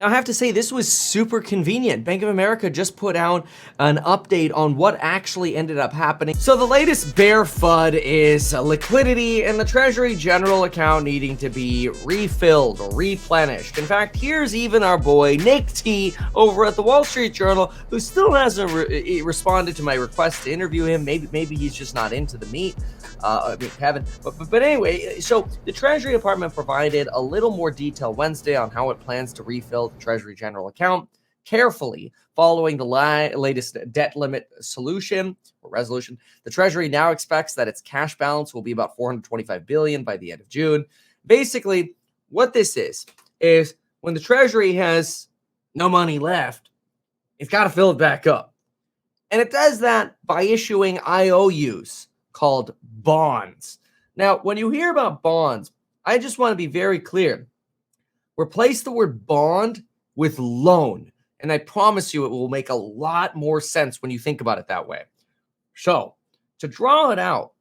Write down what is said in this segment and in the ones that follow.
Now, I have to say, this was super convenient. Bank of America just put out an update on what actually ended up happening. So the latest bear FUD is liquidity and the Treasury General Account needing to be refilled or replenished. In fact, here's even our boy Nick T over at the Wall Street Journal, who still hasn't responded to my request to interview him. Maybe he's just not into the meat. Kevin. But anyway, so the Treasury Department provided a little more detail Wednesday on how it plans to refill the Treasury General Account carefully following the latest debt limit solution or resolution. The Treasury now expects that its cash balance will be about $425 billion by the end of June. Basically, what this is when the Treasury has no money left, it's got to fill it back up. And it does that by issuing IOUs called bonds. Now, when you hear about bonds, I just want to be very clear. Replace the word bond with loan, and I promise you it will make a lot more sense when you think about it that way. So, to draw it out,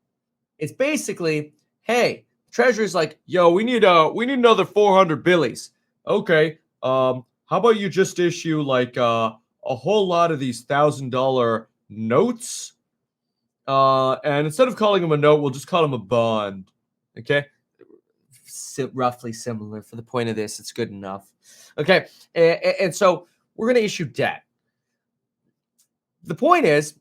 it's basically, hey, Treasury's like, yo, we need another 400 billies. Okay, how about you just issue like a whole lot of these $1,000 notes? And instead of calling them a note, we'll just call them a bond. Okay? Roughly similar for the point of this. It's good enough. Okay. And so we're going to issue debt. The point is,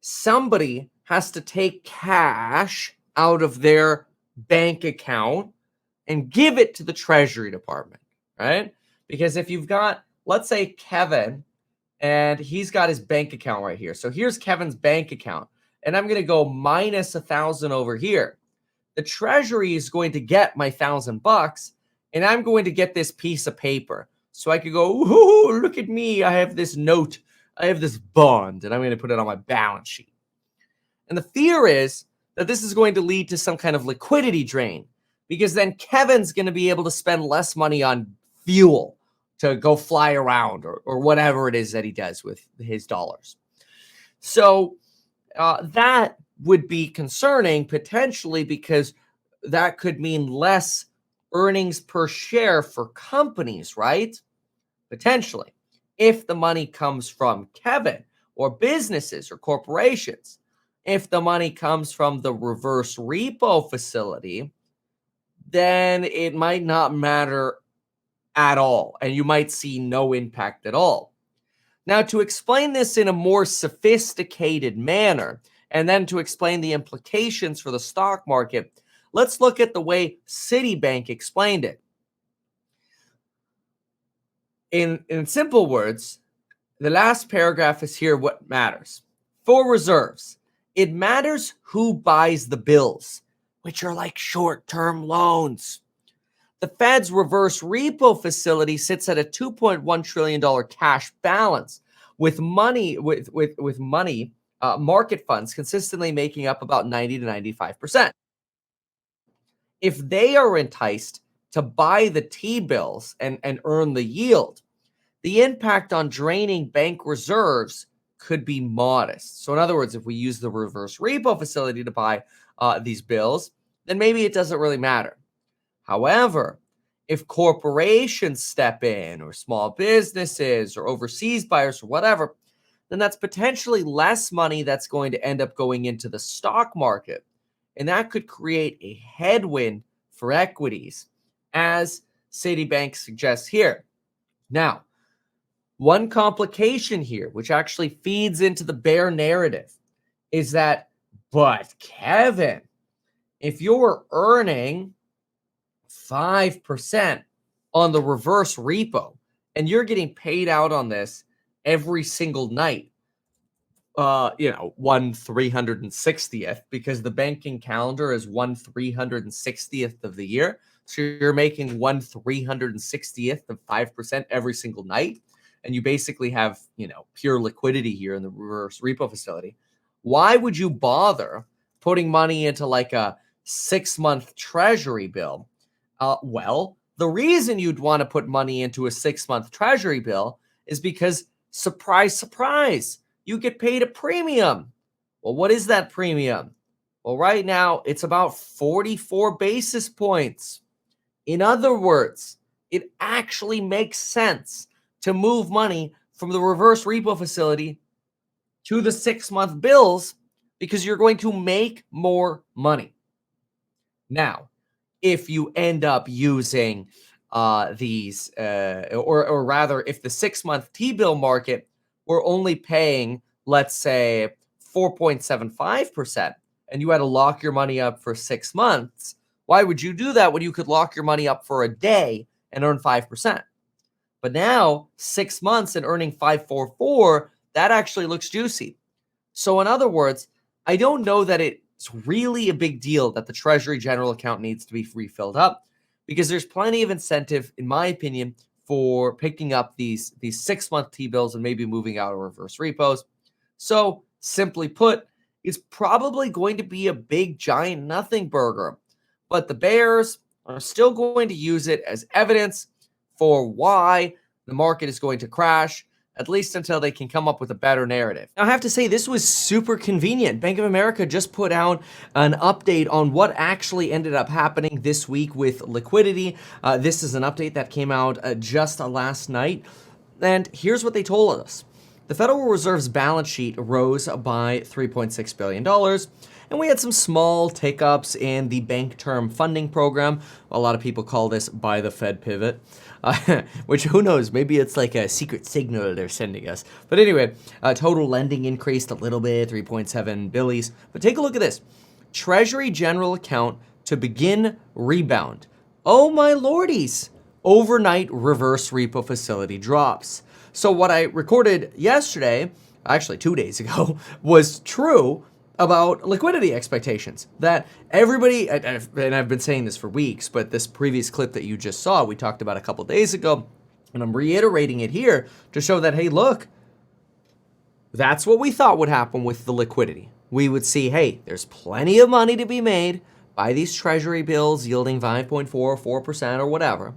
somebody has to take cash out of their bank account and give it to the Treasury Department, right? Because if you've got, let's say, Kevin, and he's got his bank account right here. So here's Kevin's bank account. And I'm going to go minus 1,000 over here. The Treasury is going to get my $1,000, and I'm going to get this piece of paper. So I could go, ooh, look at me. I have this note. I have this bond, and I'm going to put it on my balance sheet. And the fear is that this is going to lead to some kind of liquidity drain, because then Kevin's going to be able to spend less money on fuel to go fly around or whatever it is that he does with his dollars. So that would be concerning potentially, because that could mean less earnings per share for companies, right? Potentially, if the money comes from Kevin or businesses or corporations. If the money comes from the reverse repo facility, then it might not matter at all, and you might see no impact at all. Now, to explain this in a more sophisticated manner, and then to explain the implications for the stock market, let's look at the way Citibank explained it. In simple words, the last paragraph is here what matters. For reserves, it matters who buys the bills, which are like short-term loans. The Fed's reverse repo facility sits at a $2.1 trillion cash balance, with money market funds consistently making up about 90 to 95%. If they are enticed to buy the T-bills and earn the yield, the impact on draining bank reserves could be modest. So in other words, if we use the reverse repo facility to buy these bills, then maybe it doesn't really matter. However, if corporations step in, or small businesses, or overseas buyers, or whatever, then that's potentially less money that's going to end up going into the stock market. And that could create a headwind for equities, as Citibank suggests here. Now, one complication here, which actually feeds into the bear narrative, is that, but Kevin, if you're earning 5% on the reverse repo and you're getting paid out on this every single night, 1/360th, because the banking calendar is 1/360th of the year. So you're making 1/360th of 5% every single night. And you basically have, pure liquidity here in the reverse repo facility. Why would you bother putting money into like a 6-month Treasury bill? Well, the reason you'd want to put money into a 6-month Treasury bill is because, surprise, surprise, you get paid a premium. Well, what is that premium? Well, right now, it's about 44 basis points. In other words, it actually makes sense to move money from the reverse repo facility to the 6-month bills because you're going to make more money. Now, if you end up using these, or rather, if the 6-month T-bill market were only paying, let's say, 4.75%, and you had to lock your money up for 6 months, why would you do that when you could lock your money up for a day and earn 5%? But now, 6 months and earning 5.44, that actually looks juicy. So in other words, I don't know that it's really a big deal that the Treasury General Account needs to be refilled up, because there's plenty of incentive, in my opinion, for picking up these 6-month T-bills and maybe moving out of reverse repos. So simply put, it's probably going to be a big, giant nothing burger. But the bears are still going to use it as evidence for why the market is going to crash, at least until they can come up with a better narrative. Now, I have to say, this was super convenient. Bank of America just put out an update on what actually ended up happening this week with liquidity. This is an update that came out just last night. And here's what they told us. The Federal Reserve's balance sheet rose by $3.6 billion. And we had some small tick-ups in the bank term funding program. A lot of people call this buy the Fed pivot, which who knows, maybe it's like a secret signal they're sending us. But anyway, total lending increased a little bit, 3.7 billies. But take a look at this. Treasury General Account to begin rebound. Oh my lordies. Overnight reverse repo facility drops. So what I recorded yesterday, actually 2 days ago, was true about liquidity expectations. That everybody, and I've been saying this for weeks, but this previous clip that you just saw, we talked about a couple days ago, and I'm reiterating it here to show that, hey, look, that's what we thought would happen with the liquidity. We would see, hey, there's plenty of money to be made by these treasury bills yielding 5.4 or 4% or whatever,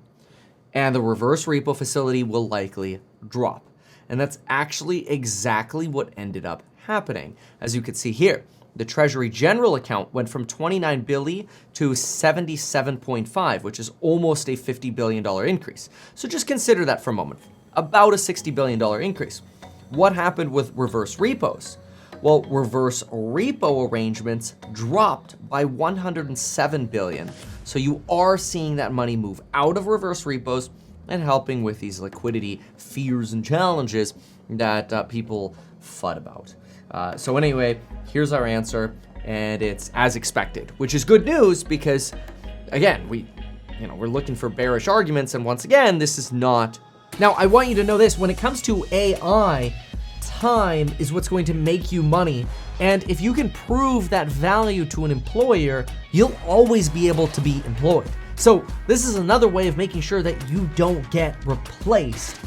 and the reverse repo facility will likely drop. And that's actually exactly what ended up happening. As you can see here, the Treasury General Account went from 29 billion to 77.5, which is almost a $50 billion increase. So just consider that for a moment. About a $60 billion increase. What happened with reverse repos? Well, reverse repo arrangements dropped by 107 billion. So you are seeing that money move out of reverse repos and helping with these liquidity fears and challenges that people FUD about. So anyway, here's our answer, and it's as expected, which is good news because, again, we're looking for bearish arguments, and once again, this is not. Now, I want you to know this: when it comes to AI, time is what's going to make you money, and if you can prove that value to an employer, you'll always be able to be employed. So this is another way of making sure that you don't get replaced